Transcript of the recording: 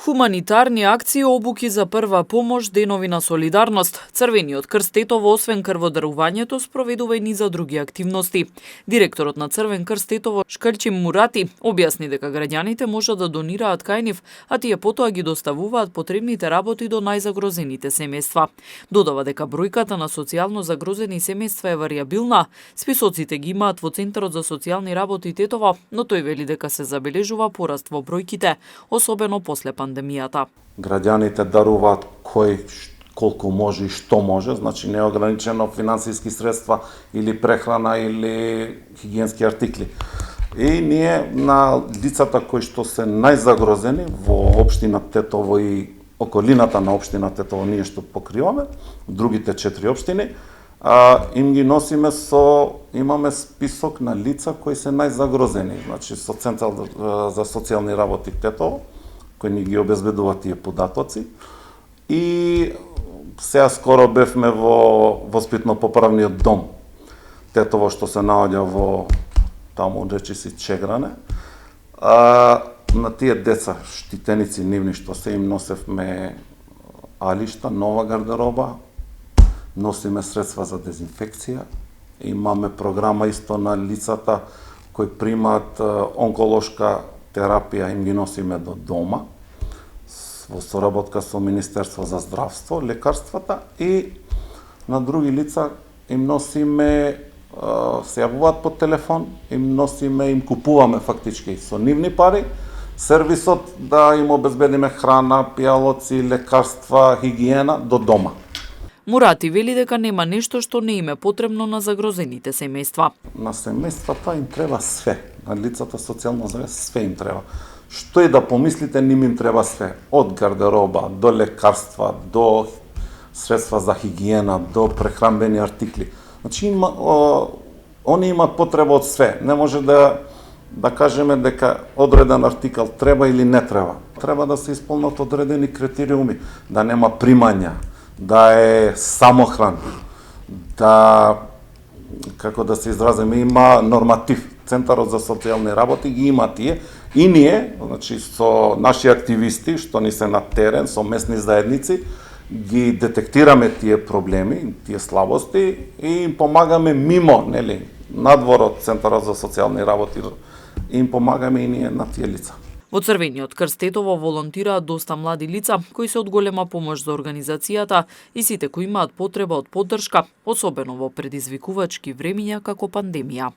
Хуманитарни акции, обуки за прва помош, денови на солидарност. Црвениот крст Тетово, освен крводарувањето, спроведува и низа други активности. Директорот на Црвен крст Тетово, Шкрчим Мурати, објасни дека граѓаните можат да донираат кај нив, а тие потоа ги доставуваат потребните работи до најзагрозените семејства. Додава дека бројката на социјално загрозени семејства е варијабилна. Списоците ги имаат во Центарот за социјални работи Тетово, но тој вели дека се забележува пораст во бројките, особено после пандемијата. Граѓаните даруваат кој колку може и што може, значи неограничено финансиски средства или прехрана или хигиенски артикли. И ние на лицата кои што се најзагрозени во општина Тетово и околината на општина Тетово, ние што покриваме, другите 4 општини, им ги носиме имаме список на лица кои се најзагрозени, значи со Центар за социјални работи Тетово, кои ни ги обезбедува тие податоци. И сега скоро бевме во воспитно-поправниот дом Тетово, што се наоѓа во таму речиси Чегране. На тие деца, штитеници нивни што се им носевме алишта, нова гардероба, носиме средства за дезинфекција, имаме програма исто на лицата кои примаат онколошка терапија, им ги носиме до дома, во соработка со Министерство за здравство, лекарствата, и на други лица им носиме, се јавуваат по телефон, им купуваме фактички со нивни пари, сервисот да им обезбедиме храна, пијалоци, лекарства, хигиена до дома. Мурати вели дека нема нешто што не им е потребно на загрозените семејства. На семејствата им треба све, на лицата социјално све им треба. Што и да помислите, им треба све, од гардероба до лекарства, до средства за хигиена, до прехранбени артикли. Значи они имаат потреба од све. Не може да кажеме дека одреден артикал треба или не треба. Треба да се исполнат одредени критериуми, да нема примања, да е самохран, да, како да се изразиме, има норматив. Центарот за социјални работи ги има тие, и ние, значи со наши активисти што ни се на терен, со местни заедници, ги детектираме тие проблеми, тие слабости и им помагаме мимо, надвор од Центарот за социјални работи, им помагаме и ние на тие лица. Во Црвениот крст Тетово волонтираат доста млади лица кои се од голема помош за организацијата и сите кои имаат потреба од поддршка, особено во предизвикувачки времиња како пандемија.